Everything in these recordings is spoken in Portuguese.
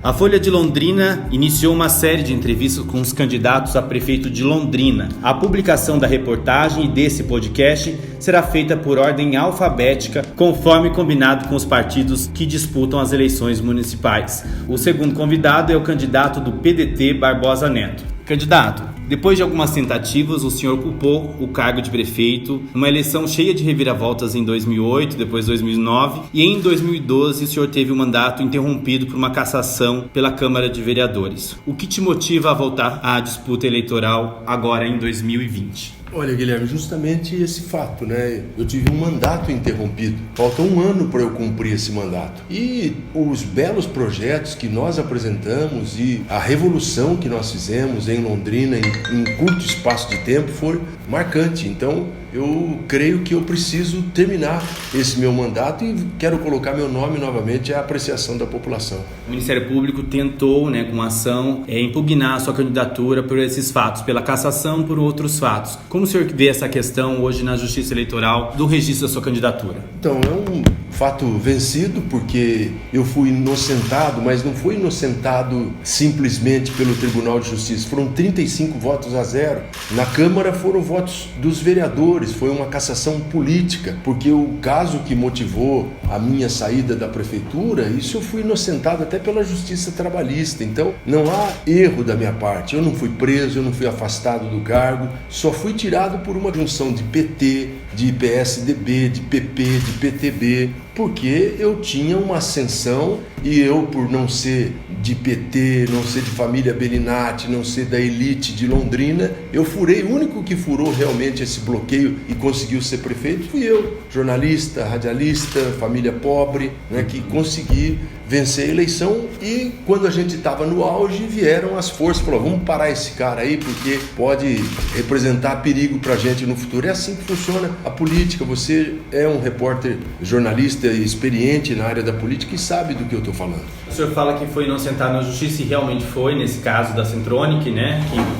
A Folha de Londrina iniciou uma série de entrevistas com os candidatos a prefeito de Londrina. A publicação da reportagem e desse podcast será feita por ordem alfabética, conforme combinado com os partidos que disputam as eleições municipais. O segundo convidado é o candidato do PDT, Barbosa Neto. Candidato, depois de algumas tentativas, o senhor ocupou o cargo de prefeito, uma eleição cheia de reviravoltas em 2008, depois 2009, e em 2012 o senhor teve o mandato interrompido por uma cassação pela Câmara de Vereadores. O que te motiva a voltar à disputa eleitoral agora em 2020? Olha, Guilherme, justamente esse fato, né? Eu tive um mandato interrompido. Falta um ano para eu cumprir esse mandato. E os belos projetos que nós apresentamos e a revolução que nós fizemos em Londrina em curto espaço de tempo foi marcante. Então, eu creio que eu preciso terminar esse meu mandato e quero colocar meu nome novamente à apreciação da população. O Ministério Público tentou, com ação, impugnar a sua candidatura por esses fatos, pela cassação por outros fatos. Como o senhor vê essa questão hoje na Justiça Eleitoral do registro da sua candidatura? Então, é um fato vencido porque eu fui inocentado, mas não fui inocentado simplesmente pelo Tribunal de Justiça. Foram 35-0. Na Câmara foram votos dos vereadores, foi uma cassação política, porque o caso que motivou a minha saída da prefeitura, isso eu fui inocentado até pela Justiça Trabalhista. Então, não há erro da minha parte. Eu não fui preso, eu não fui afastado do cargo, só fui tirado por uma junção de PT, de PSDB, de PP, de PTB, porque eu tinha uma ascensão e eu, por não ser de PT, não ser de família Bellinati, não ser da elite de Londrina, eu furei. O único que furou realmente esse bloqueio e conseguiu ser prefeito fui eu, jornalista, radialista, família pobre, que consegui vencer a eleição. E quando a gente estava no auge, vieram as forças, falaram, vamos parar esse cara aí porque pode representar perigo para a gente no futuro. É assim que funciona a política. Você é um repórter jornalista experiente na área da política e sabe do que eu estou falando. O senhor fala que foi inocentado na justiça e realmente foi, nesse caso da Centronic, que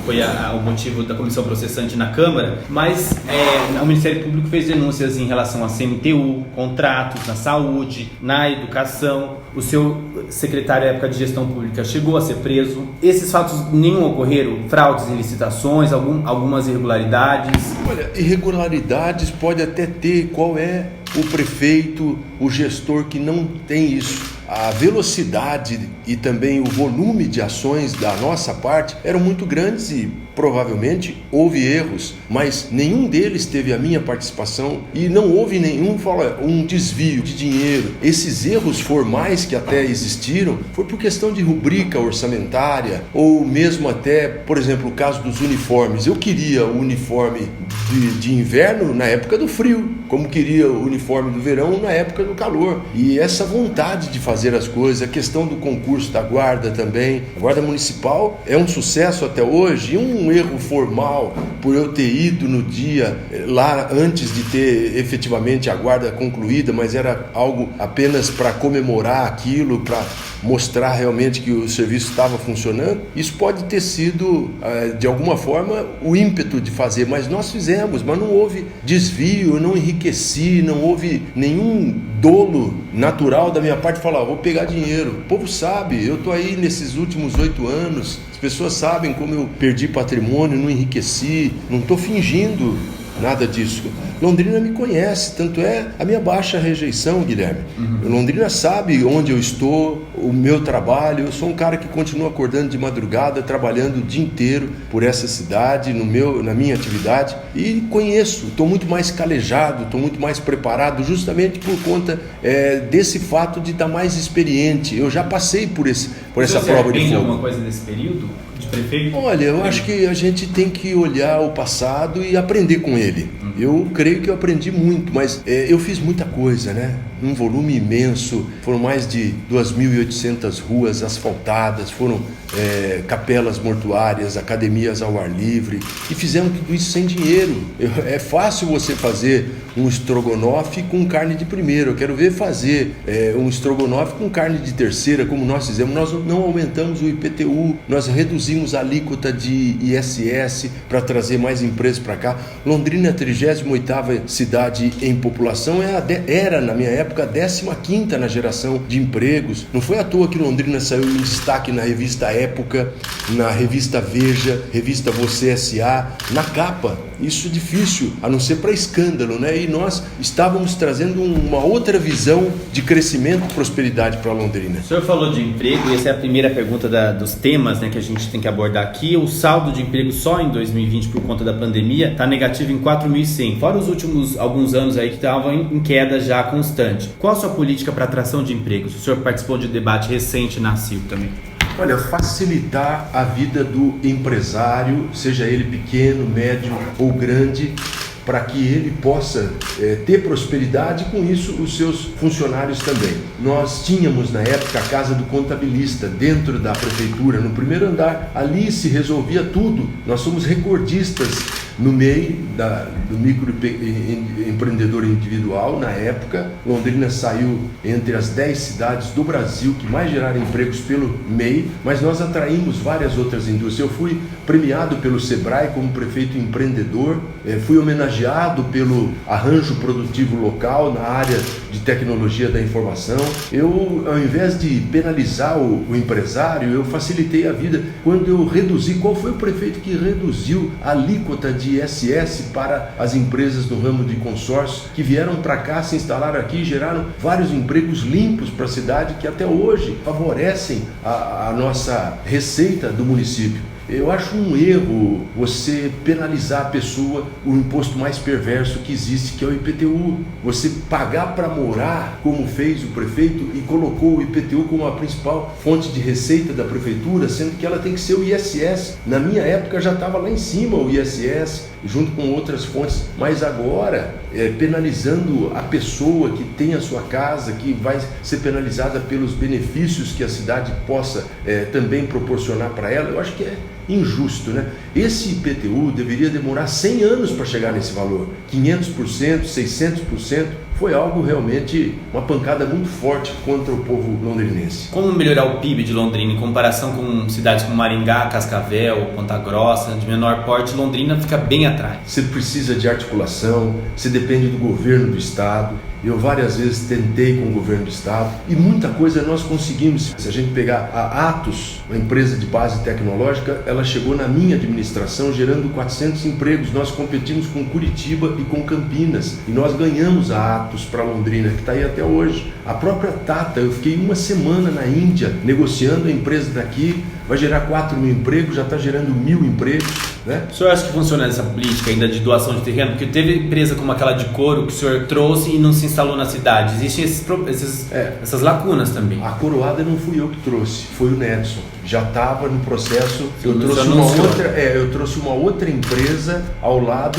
foi o motivo da comissão processante na Câmara, mas o Ministério Público fez denúncias em relação a CMTU, contratos na saúde, na educação. O seu secretário à época de gestão pública chegou a ser preso. Esses fatos nenhum ocorreram? Fraudes em licitações, algumas irregularidades? Olha, irregularidades pode até ter. Qual é o prefeito, o gestor que não tem isso? A velocidade e também o volume de ações da nossa parte eram muito grandes e provavelmente houve erros, mas nenhum deles teve a minha participação e não houve um desvio de dinheiro. Esses erros formais que até existiram foi por questão de rubrica orçamentária ou mesmo até, por exemplo, o caso dos uniformes. Eu queria o uniforme de inverno na época do frio, como queria o uniforme do verão na época do calor. E essa vontade de fazer as coisas, a questão do concurso da Guarda também. A Guarda Municipal é um sucesso até hoje, e um erro formal por eu ter ido no dia lá antes de ter efetivamente a Guarda concluída, mas era algo apenas para comemorar aquilo, para mostrar realmente que o serviço estava funcionando. Isso pode ter sido, de alguma forma, o ímpeto de fazer, mas nós fizemos, mas não houve desvio, eu não enriqueci, não houve nenhum dolo natural da minha parte de falar, vou pegar dinheiro. O povo sabe, eu estou aí nesses últimos 8 anos, as pessoas sabem como eu perdi patrimônio, não enriqueci, não estou fingindo nada disso. Londrina me conhece, tanto é a minha baixa rejeição, Guilherme. Londrina sabe onde eu estou, o meu trabalho. Eu sou um cara que continua acordando de madrugada, trabalhando o dia inteiro por essa cidade, na minha atividade, e conheço, estou muito mais calejado, estou muito mais preparado, justamente por conta desse fato de estar mais experiente. Eu já passei por essa prova de fogo. Você alguma coisa desse período de prefeito? Olha, eu acho que a gente tem que olhar o passado e aprender com ele. Eu creio que eu aprendi muito, mas eu fiz muita coisa, um volume imenso. Foram mais de 2.800 ruas asfaltadas, foram capelas mortuárias, academias ao ar livre, e fizemos tudo isso sem dinheiro. É fácil você fazer um estrogonofe com carne de primeira, eu quero ver fazer um estrogonofe com carne de terceira, como nós fizemos. Nós não aumentamos o IPTU, nós reduzimos a alíquota de ISS para trazer mais empresas para cá. Londrina é a 38ª cidade em população, era na minha época a 15ª na geração de empregos. Não foi à toa que Londrina saiu em destaque na revista Época, na revista Veja, revista Você S.A., na capa. Isso é difícil, a não ser para escândalo, né? E nós estávamos trazendo uma outra visão de crescimento e prosperidade para Londrina. O senhor falou de emprego, e essa é a primeira pergunta dos temas, né, que a gente tem que abordar aqui. O saldo de emprego só em 2020, por conta da pandemia, está negativo em 4.100, fora os últimos alguns anos aí que estavam em queda já constante. Qual a sua política para atração de empregos? O senhor participou de um debate recente na CIL também. Olha, facilitar a vida do empresário, seja ele pequeno, médio ou grande, para que ele possa ter prosperidade e com isso os seus funcionários também. Nós tínhamos na época a casa do contabilista dentro da prefeitura, no primeiro andar, ali se resolvia tudo. Nós somos recordistas no MEI, do microempreendedor individual. Na época, Londrina saiu entre as 10 cidades do Brasil que mais geraram empregos pelo MEI, mas nós atraímos várias outras indústrias. Eu fui premiado pelo Sebrae como prefeito empreendedor, fui homenageado pelo arranjo produtivo local na área de tecnologia da informação. Eu, ao invés de penalizar o empresário, eu facilitei a vida quando eu reduzi. Qual foi o prefeito que reduziu a alíquota de ISS para as empresas do ramo de consórcio que vieram para cá, se instalaram aqui e geraram vários empregos limpos para a cidade que até hoje favorecem a nossa receita do município? Eu acho um erro você penalizar a pessoa, o imposto mais perverso que existe, que é o IPTU. Você pagar para morar, como fez o prefeito, e colocou o IPTU como a principal fonte de receita da prefeitura, sendo que ela tem que ser o ISS. Na minha época já estava lá em cima o ISS, junto com outras fontes, mas agora, penalizando a pessoa que tem a sua casa, que vai ser penalizada pelos benefícios que a cidade possa também proporcionar para ela, eu acho que é injusto, né? Esse IPTU deveria demorar 100 anos para chegar nesse valor, 500%, 600%. Foi algo realmente, uma pancada muito forte contra o povo londrinense. Como melhorar o PIB de Londrina em comparação com cidades como Maringá, Cascavel, Ponta Grossa, de menor porte? Londrina fica bem atrás. Você precisa de articulação, você depende do governo do estado. Eu várias vezes tentei com o governo do estado e muita coisa nós conseguimos. Se a gente pegar a Atos, uma empresa de base tecnológica, ela chegou na minha administração gerando 400 empregos. Nós competimos com Curitiba e com Campinas e nós ganhamos a Atos para Londrina, que está aí até hoje. A própria Tata, eu fiquei uma semana na Índia negociando a empresa daqui, vai gerar 4.000 empregos, já está gerando 1.000 empregos. Né? O senhor acha que funciona essa política ainda de doação de terreno? Porque teve empresa como aquela de couro que o senhor trouxe e não se instalou na cidade. Existem essas lacunas também. A coroada não fui eu que trouxe, foi o Nedson. Já estava no processo. Eu trouxe uma outra empresa ao lado,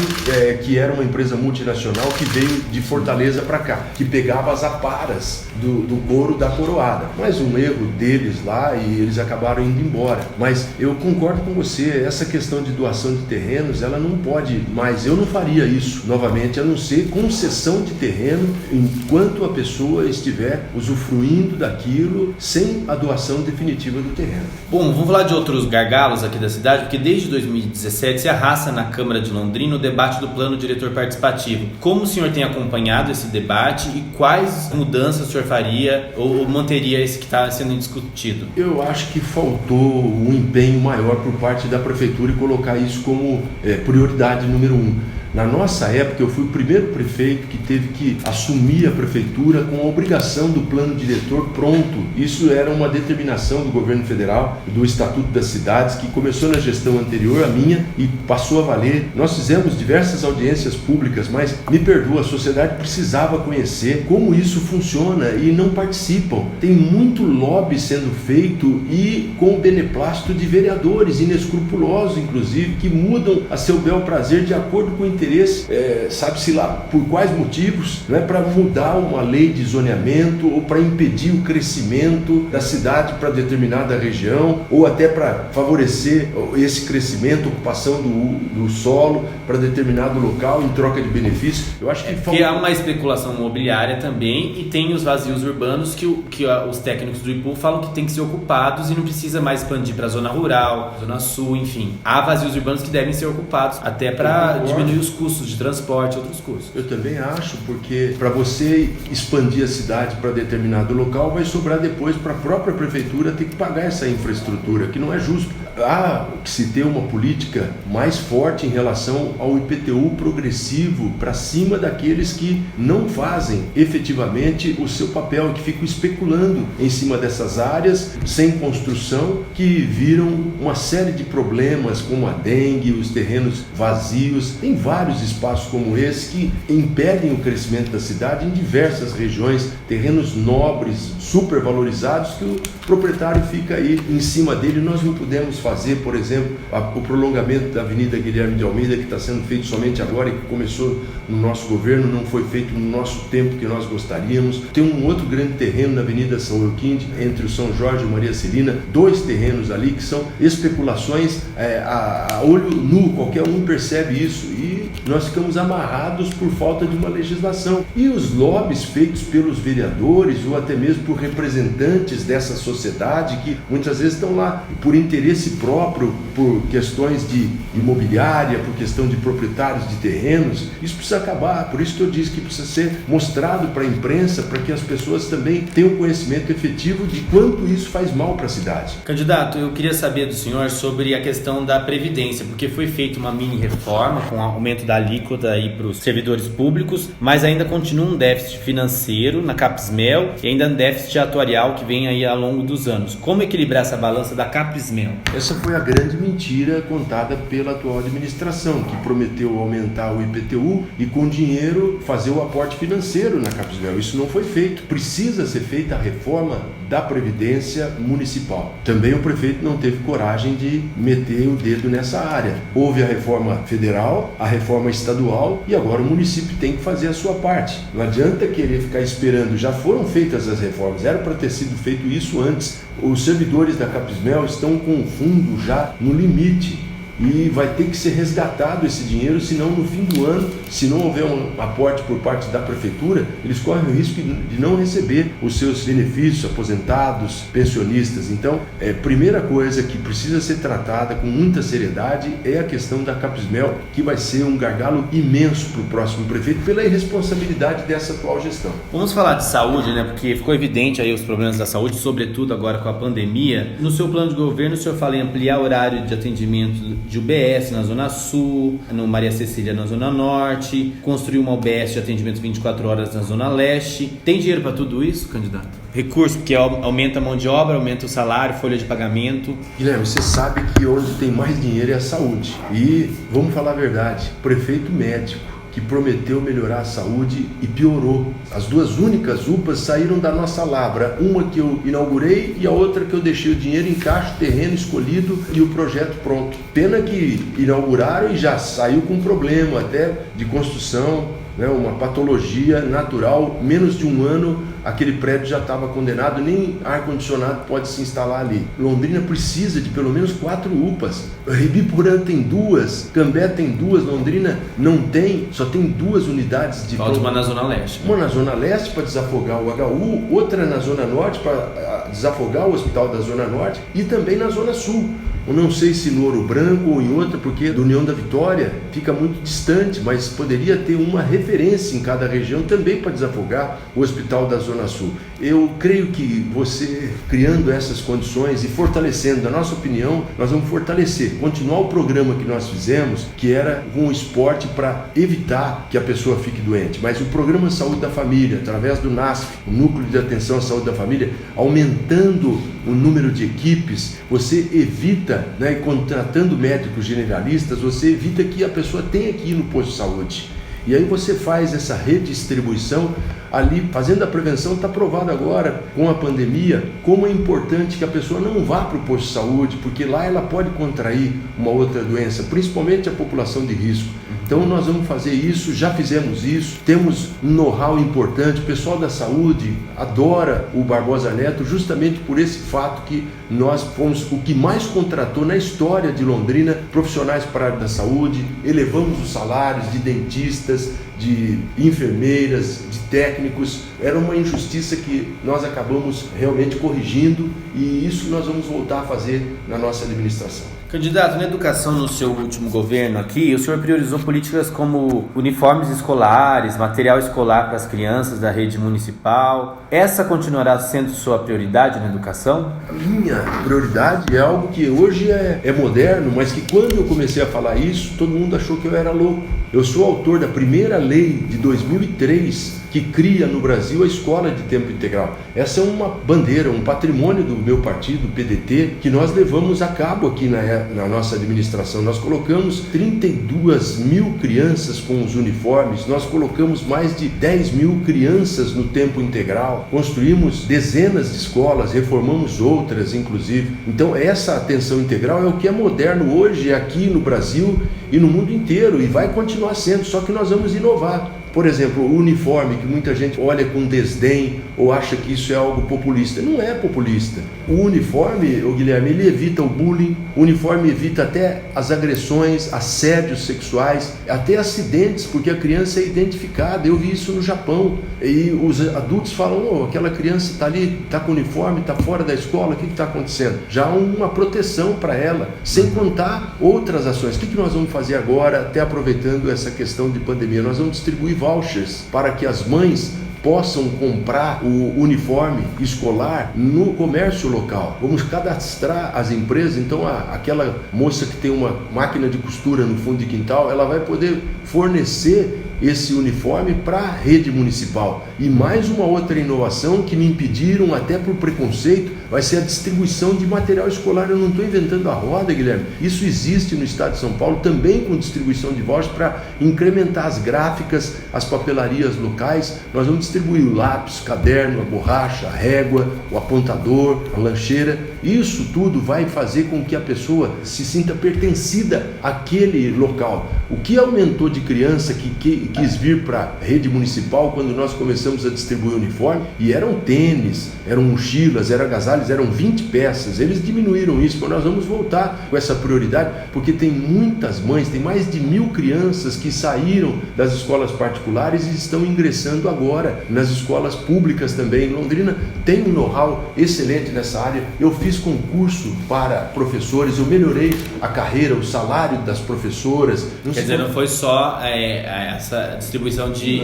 que era uma empresa multinacional que veio de Fortaleza para cá, que pegava as aparas do couro da coroada. Mas um erro deles lá e eles acabaram indo embora. Mas eu concordo com você, essa questão de doação de terrenos, ela não pode mais. Eu não faria isso novamente, a não ser concessão de terreno enquanto a pessoa estiver usufruindo daquilo sem a doação definitiva do terreno. Bom, vamos falar de outros gargalos aqui da cidade, porque desde 2017 se arrasta na Câmara de Londrina o debate do plano diretor participativo. Como o senhor tem acompanhado esse debate e quais mudanças o senhor faria ou manteria esse que está sendo discutido? Eu acho que faltou um empenho maior por parte da prefeitura e colocar isso como prioridade número 1. Na nossa época, eu fui o primeiro prefeito que teve que assumir a prefeitura com a obrigação do plano diretor pronto. Isso era uma determinação do governo federal, do Estatuto das Cidades, que começou na gestão anterior à minha e passou a valer. Nós fizemos diversas audiências públicas, mas, me perdoa, a sociedade precisava conhecer como isso funciona e não participam. Tem muito lobby sendo feito e com o beneplácito de vereadores inescrupulosos, inclusive, que mudam a seu bel prazer de acordo com o interesse, sabe-se lá por quais motivos, não é para mudar uma lei de zoneamento ou para impedir o crescimento da cidade para determinada região ou até para favorecer esse crescimento, ocupação do solo para determinado local em troca de benefícios. Eu acho que há uma especulação imobiliária também, e tem os vazios urbanos que os técnicos do IPU falam que tem que ser ocupados e não precisa mais expandir para a zona rural, zona sul, enfim. Há vazios urbanos que devem ser ocupados até para diminuir os custos de transporte e outros custos. Eu também acho, porque para você expandir a cidade para determinado local, vai sobrar depois para a própria prefeitura ter que pagar essa infraestrutura, que não é justo. Há que se ter uma política mais forte em relação ao IPTU progressivo para cima daqueles que não fazem efetivamente o seu papel, que ficam especulando em cima dessas áreas sem construção, que viram uma série de problemas como a dengue, os terrenos vazios. Tem vários espaços como esse que impedem o crescimento da cidade em diversas regiões, terrenos nobres, supervalorizados, que o proprietário fica aí em cima dele. Nós não podemos fazer, por exemplo, o prolongamento da Avenida Guilherme de Almeida, que está sendo feito somente agora e que começou no nosso governo, não foi feito no nosso tempo que nós gostaríamos. Tem um outro grande terreno na Avenida São Euquinde, entre o São Jorge e o Maria Celina, 2 terrenos ali que são especulações a olho nu, qualquer um percebe isso, e nós ficamos amarrados por falta de uma legislação. E os lobbies feitos pelos vereadores ou até mesmo por representantes dessa sociedade que muitas vezes estão lá por interesse próprio, por questões de imobiliária, por questão de proprietários de terrenos, isso precisa acabar. Por isso que eu disse que precisa ser mostrado para a imprensa, para que as pessoas também tenham conhecimento efetivo de quanto isso faz mal para a cidade. Candidato, eu queria saber do senhor sobre a questão da Previdência, porque foi feita uma mini reforma com o aumento da alíquota para os servidores públicos, mas ainda continua um déficit financeiro na Capesmel e ainda um déficit atuarial que vem aí ao longo dos anos. Como equilibrar essa balança da Capesmel? Essa foi a grande mentira contada pela atual administração, que prometeu aumentar o IPTU e com dinheiro fazer o aporte financeiro na Capesmel. Isso não foi feito. Precisa ser feita a reforma da Previdência Municipal. Também o prefeito não teve coragem de meter o dedo nessa área. Houve a reforma federal, a reforma estadual e agora o município tem que fazer a sua parte. Não adianta querer ficar esperando. Já foram feitas as reformas, era para ter sido feito isso antes. Os servidores da Capesmel estão com o fundo já no limite e vai ter que ser resgatado esse dinheiro, senão no fim do ano, se não houver um aporte por parte da prefeitura, eles correm o risco de não receber os seus benefícios, aposentados, pensionistas. Então, primeira coisa que precisa ser tratada com muita seriedade é a questão da Capesmel, que vai ser um gargalo imenso para o próximo prefeito pela irresponsabilidade dessa atual gestão. Vamos falar de saúde, né? Porque ficou evidente aí os problemas da saúde, sobretudo agora com a pandemia. No seu plano de governo, o senhor fala em ampliar o horário de atendimento de UBS na Zona Sul, no Maria Cecília na Zona Norte, construir uma UBS de atendimento 24 horas na Zona Leste. Tem dinheiro para tudo isso, candidato? Recurso, porque aumenta a mão de obra, aumenta o salário, folha de pagamento. Guilherme, você sabe que onde tem mais dinheiro é a saúde. E, vamos falar a verdade, prefeito médico que prometeu melhorar a saúde e piorou. As 2 únicas UPAs saíram da nossa lavra, uma que eu inaugurei e a outra que eu deixei o dinheiro em caixa, terreno escolhido e o projeto pronto. Pena que inauguraram e já saiu com problema até de construção, né, uma patologia natural. Menos de um ano aquele prédio já estava condenado, nem ar-condicionado pode se instalar ali. Londrina precisa de pelo menos 4 UPAs. Ribiporã tem 2, Cambé tem 2, Londrina não tem, só tem 2 unidades de... Falta uma na Zona Leste. Uma na Zona Leste para desafogar o HU, outra na Zona Norte para desafogar o Hospital da Zona Norte e também na Zona Sul. Eu não sei se no Ouro Branco ou em outra, porque do União da Vitória fica muito distante, mas poderia ter uma referência em cada região também para desafogar o Hospital da Zona Sul. Eu creio que você, criando essas condições e fortalecendo, na nossa opinião, nós vamos fortalecer, continuar o programa que nós fizemos, que era um esporte para evitar que a pessoa fique doente. Mas o programa Saúde da Família, através do NASF, o Núcleo de Atenção à Saúde da Família, aumentando o número de equipes, você evita, né, contratando médicos generalistas, você evita que a pessoa tenha que ir no posto de saúde. E aí você faz essa redistribuição ali, fazendo a prevenção. Está provado agora, com a pandemia, como é importante que a pessoa não vá para o posto de saúde, porque lá ela pode contrair uma outra doença, principalmente a população de risco. Então nós vamos fazer isso, já fizemos isso, temos um know-how importante, o pessoal da saúde adora o Barbosa Neto justamente por esse fato que nós fomos o que mais contratou na história de Londrina profissionais para a área da saúde, elevamos os salários de dentistas, de enfermeiras, de técnicos. Era uma injustiça que nós acabamos realmente corrigindo e isso nós vamos voltar a fazer na nossa administração. Candidato, na educação no seu último governo aqui, o senhor priorizou políticas como uniformes escolares, material escolar para as crianças da rede municipal. Essa continuará sendo sua prioridade na educação? A minha prioridade é algo que hoje é moderno, mas que quando eu comecei a falar isso, todo mundo achou que eu era louco. Eu sou autor da primeira lei de 2003 que cria no Brasil a escola de tempo integral. Essa é uma bandeira, um patrimônio do meu partido, o PDT, que nós levamos a cabo aqui na nossa administração. Nós colocamos 32 mil crianças com os uniformes, nós colocamos mais de 10 mil crianças no tempo integral, construímos dezenas de escolas, reformamos outras inclusive. Então essa atenção integral é o que é moderno hoje aqui no Brasil e no mundo inteiro e vai continuar sendo, só que nós vamos inovar. Por exemplo, o uniforme, que muita gente olha com desdém ou acha que isso é algo populista. Não é populista. O uniforme, Guilherme, ele evita o bullying, o uniforme evita até as agressões, assédios sexuais, até acidentes, porque a criança é identificada. Eu vi isso no Japão. E os adultos falam, aquela criança está ali, está com uniforme, está fora da escola, o que está acontecendo? Já há uma proteção para ela, sem contar outras ações. O que nós vamos fazer agora, até aproveitando essa questão de pandemia? Nós vamos distribuir vouchers para que as mães possam comprar o uniforme escolar no comércio local. Vamos cadastrar as empresas, então aquela moça que tem uma máquina de costura no fundo de quintal, ela vai poder fornecer esse uniforme para a rede municipal. E mais uma outra inovação que me impediram até por preconceito, vai ser a distribuição de material escolar. Eu não estou inventando a roda, Guilherme. Isso existe no estado de São Paulo, também com distribuição de vouchers para incrementar as gráficas, as papelarias locais. Nós vamos distribuir o lápis, caderno, a borracha, a régua, o apontador, a lancheira. Isso tudo vai fazer com que a pessoa se sinta pertencida àquele local. O que aumentou de criança que quis vir para a rede municipal quando nós começamos a distribuir uniforme, e eram tênis, eram mochilas, eram agasalhos, eram 20 peças. Eles diminuíram isso, mas nós vamos voltar com essa prioridade, porque tem muitas mães, tem mais de 1.000 crianças que saíram das escolas particulares e estão ingressando agora nas escolas públicas também. Londrina tem um know-how excelente nessa área. Eu fiz concurso para professores, eu melhorei a carreira, o salário das professoras. Quer dizer, não foi só essa distribuição de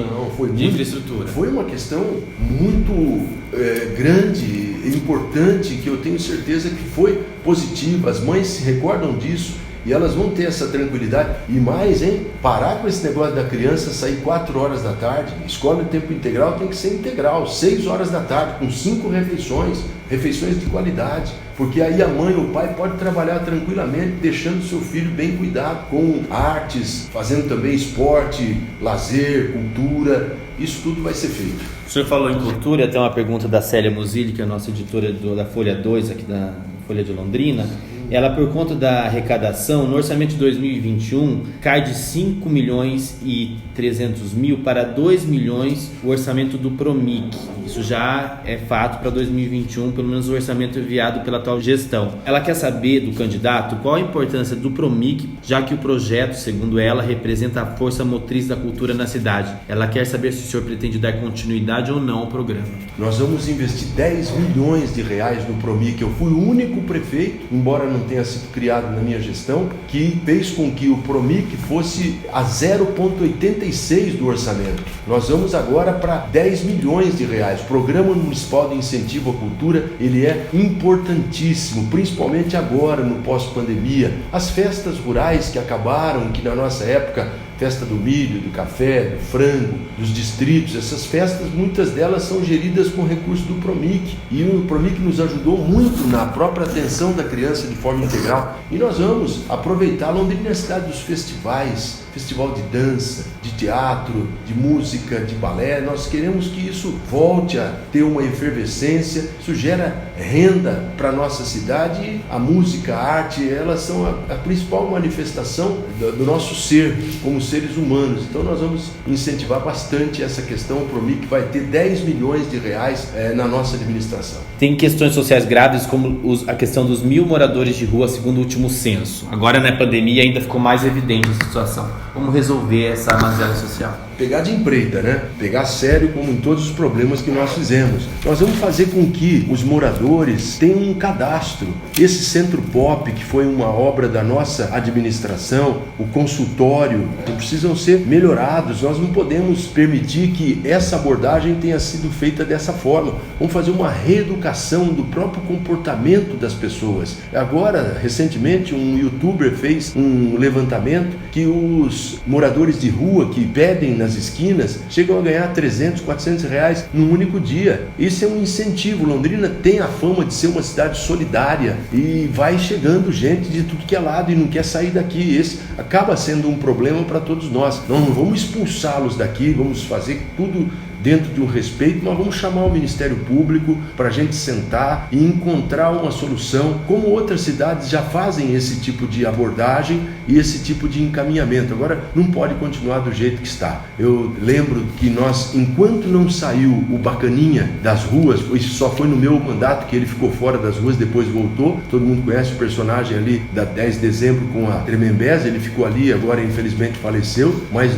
infraestrutura. Foi uma questão muito grande e importante, que eu tenho certeza que foi positiva. As mães se recordam disso e elas vão ter essa tranquilidade. E mais, parar com esse negócio da criança sair 4 horas da tarde. Escola de tempo integral tem que ser integral, 6 horas da tarde, com 5 refeições de qualidade. Porque aí a mãe ou o pai pode trabalhar tranquilamente, deixando o seu filho bem cuidado, com artes, fazendo também esporte, lazer, cultura. Isso tudo vai ser feito. O senhor falou em cultura, tem uma pergunta da Célia Musilli, que é a nossa editora da Folha 2, aqui da Folha de Londrina. Ela, por conta da arrecadação, no orçamento de 2021, cai de 5 milhões e 300 mil para 2 milhões o orçamento do PROMIC. Isso já é fato para 2021, pelo menos o orçamento enviado pela atual gestão. Ela quer saber do candidato qual a importância do PROMIC, já que o projeto, segundo ela, representa a força motriz da cultura na cidade. Ela quer saber se o senhor pretende dar continuidade ou não ao programa. Nós vamos investir 10 milhões de reais no PROMIC. Eu fui o único prefeito, embora não tenha sido criado na minha gestão, que fez com que o PROMIC fosse a 0,86 do orçamento. Nós vamos agora para 10 milhões de reais. O Programa Municipal de Incentivo à Cultura, ele é importantíssimo, principalmente agora no pós-pandemia. As festas rurais que acabaram, que na nossa época, festa do milho, do café, do frango, dos distritos, essas festas, muitas delas são geridas com recursos do PROMIC, e o PROMIC nos ajudou muito na própria atenção da criança de forma integral. E nós vamos aproveitar. Londrina é a cidade dos festivais festival de dança, de teatro, de música, de balé. Nós queremos que isso volte a ter uma efervescência, isso gera renda para a nossa cidade. A música, a arte, elas são a principal manifestação do nosso ser como seres humanos. Então nós vamos incentivar bastante essa questão. O Promic vai ter 10 milhões de reais na nossa administração. Tem questões sociais graves como a questão dos 1.000 moradores de rua segundo o último censo. Agora na pandemia ainda ficou mais evidente essa situação. Como resolver essa mazela social? Pegar de empreita, né? Pegar a sério como em todos os problemas que nós fizemos. Nós vamos fazer com que os moradores tenham um cadastro. Esse Centro Pop, que foi uma obra da nossa administração, o consultório, precisam ser melhorados. Nós não podemos permitir que essa abordagem tenha sido feita dessa forma. Vamos fazer uma reeducação do próprio comportamento das pessoas. Agora, recentemente, um youtuber fez um levantamento que os moradores de rua que pedem nas esquinas chegam a ganhar 300, 400 reais num único dia. Isso é um incentivo. Londrina tem a fama de ser uma cidade solidária e vai chegando gente de tudo que é lado e não quer sair daqui. Esse acaba sendo um problema para todos nós. Não vamos expulsá-los daqui, vamos fazer tudo dentro de um respeito, mas vamos chamar o Ministério Público para a gente sentar e encontrar uma solução, como outras cidades já fazem esse tipo de abordagem e esse tipo de encaminhamento. Agora, não pode continuar do jeito que está. Eu lembro que nós, enquanto não saiu o Bacaninha das ruas, isso só foi no meu mandato que ele ficou fora das ruas, depois voltou. Todo mundo conhece o personagem ali da 10 de dezembro com a Tremembés, ele ficou ali, agora infelizmente faleceu, mas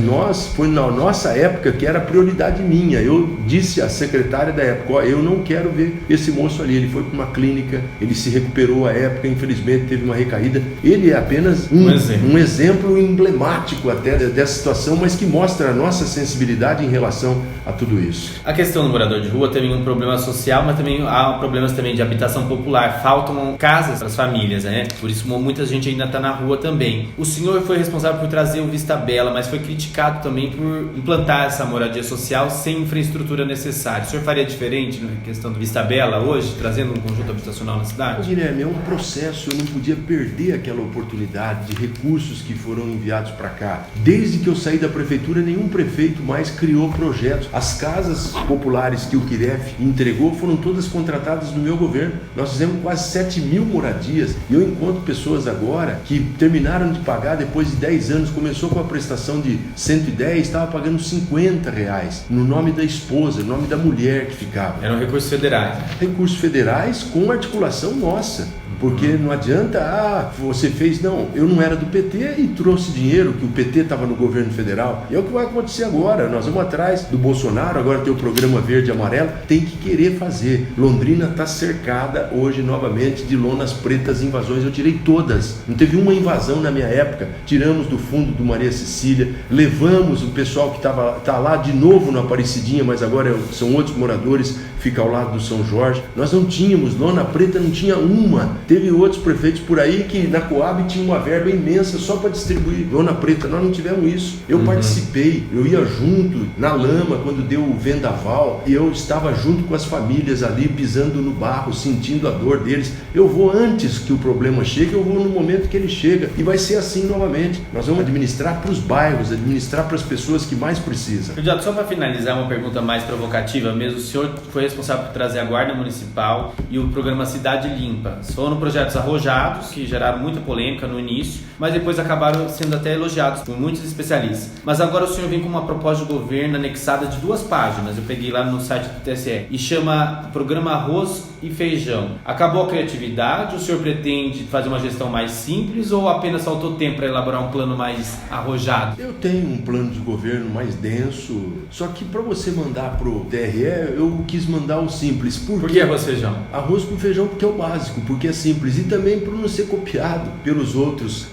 foi na nossa época que era prioridade minha. Eu disse à secretária da época, eu não quero ver esse moço ali. Ele foi para uma clínica, ele se recuperou à época, infelizmente teve uma recaída. Ele é apenas um exemplo emblemático até dessa situação, mas que mostra a nossa sensibilidade em relação a tudo isso. A questão do morador de rua tem um problema social, mas também há problemas também de habitação popular. Faltam casas para as famílias, né? Por isso muita gente ainda está na rua também. O senhor foi responsável por trazer o Vista Bela, mas foi criticado também por implantar essa moradia social sem infraestrutura necessária. O senhor faria diferente na questão do Vista Bela hoje, trazendo um conjunto habitacional na cidade? Guilherme, é um processo, eu não podia perder aquela oportunidade de recursos que foram enviados para cá. Desde que eu saí da prefeitura, nenhum prefeito mais criou projetos. As casas populares que o QIREF entregou foram todas contratadas no meu governo. Nós fizemos quase 7.000 moradias e eu encontro pessoas agora que terminaram de pagar depois de 10 anos, começou com a prestação de 110, estava pagando 50 reais, no nome da esposa, no nome da mulher que ficava. Eram recursos federais. Recursos federais com articulação nossa. Porque não adianta, você fez, não, eu não era do PT e trouxe dinheiro, que o PT estava no governo federal. E é o que vai acontecer agora, nós vamos atrás do Bolsonaro, agora tem o programa verde e amarelo, tem que querer fazer. Londrina está cercada hoje novamente de lonas pretas, invasões, eu tirei todas, não teve uma invasão na minha época, tiramos do fundo do Maria Cecília, levamos o pessoal que está lá de novo no Aparecidinha, mas agora são outros moradores, fica ao lado do São Jorge. Nós não tínhamos, lona preta não tinha uma. Teve outros prefeitos por aí que na Coab tinha uma verba imensa só para distribuir lona preta. Nós não tivemos isso. Eu participei, eu ia junto na lama quando deu o vendaval e eu estava junto com as famílias ali pisando no barro, sentindo a dor deles. Eu vou antes que o problema chegue, eu vou no momento que ele chega e vai ser assim novamente. Nós vamos administrar para os bairros, administrar para as pessoas que mais precisam. Candidato, só para finalizar uma pergunta mais provocativa mesmo, o senhor foi responsável por trazer a Guarda Municipal e o programa Cidade Limpa. Foram projetos arrojados, que geraram muita polêmica no início, mas depois acabaram sendo até elogiados por muitos especialistas. Mas agora o senhor vem com uma proposta de governo anexada de 2 páginas, eu peguei lá no site do TSE, e chama Programa Arroz e Feijão. Acabou a criatividade? O senhor pretende fazer uma gestão mais simples ou apenas faltou tempo para elaborar um plano mais arrojado? Eu tenho um plano de governo mais denso, só que para você mandar pro TRE, eu quis mandar o simples. Por que arroz e feijão? Arroz com feijão porque é o básico, porque é simples, e também para não ser copiado pelos outros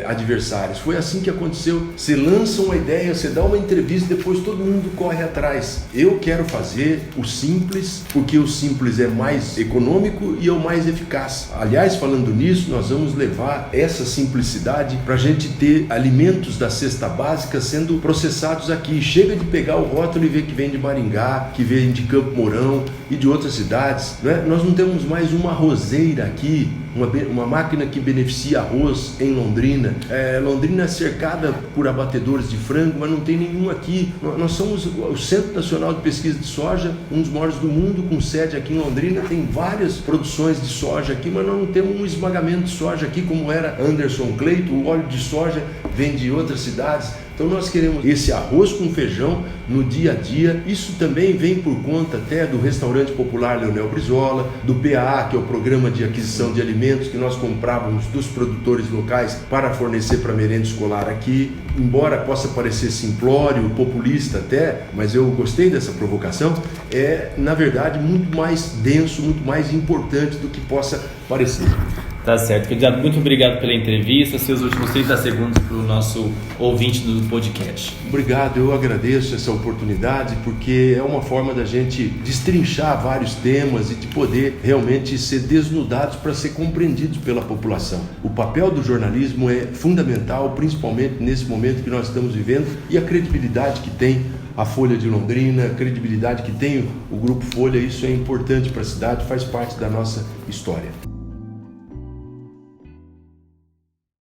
adversários. Foi assim que aconteceu. Você lança uma ideia, você dá uma entrevista, depois todo mundo corre atrás. Eu quero fazer o simples, porque o simples é mais econômico e é o mais eficaz. Aliás, falando nisso, nós vamos levar essa simplicidade para a gente ter alimentos da cesta básica sendo processados aqui. Chega de pegar o rótulo e ver que vem de Maringá, que vem de Campo Mourão e de outras cidades, né? Nós não temos mais uma arrozeira aqui aqui uma máquina que beneficia arroz em Londrina. Londrina é cercada por abatedores de frango, mas não tem nenhum aqui. Nós somos o Centro Nacional de Pesquisa de Soja, um dos maiores do mundo, com sede aqui em Londrina. Tem várias produções de soja aqui, mas nós não temos um esmagamento de soja aqui como era Anderson Cleito. O óleo de soja vem de outras cidades. Então nós queremos esse arroz com feijão no dia a dia. Isso também vem por conta até do Restaurante Popular Leonel Brizola, do PAA, que é o Programa de Aquisição de Alimentos, que nós comprávamos dos produtores locais para fornecer para merenda escolar aqui. Embora possa parecer simplório, populista até, mas eu gostei dessa provocação, na verdade muito mais denso, muito mais importante do que possa parecer. Tá certo, candidato, muito obrigado pela entrevista. Seus últimos 30 segundos para o nosso ouvinte do podcast. Obrigado, eu agradeço essa oportunidade, porque é uma forma da gente destrinchar vários temas e de poder realmente ser desnudados para ser compreendidos pela população. O papel do jornalismo é fundamental, principalmente nesse momento que nós estamos vivendo, e a credibilidade que tem a Folha de Londrina, a credibilidade que tem o Grupo Folha, isso é importante para a cidade, faz parte da nossa história.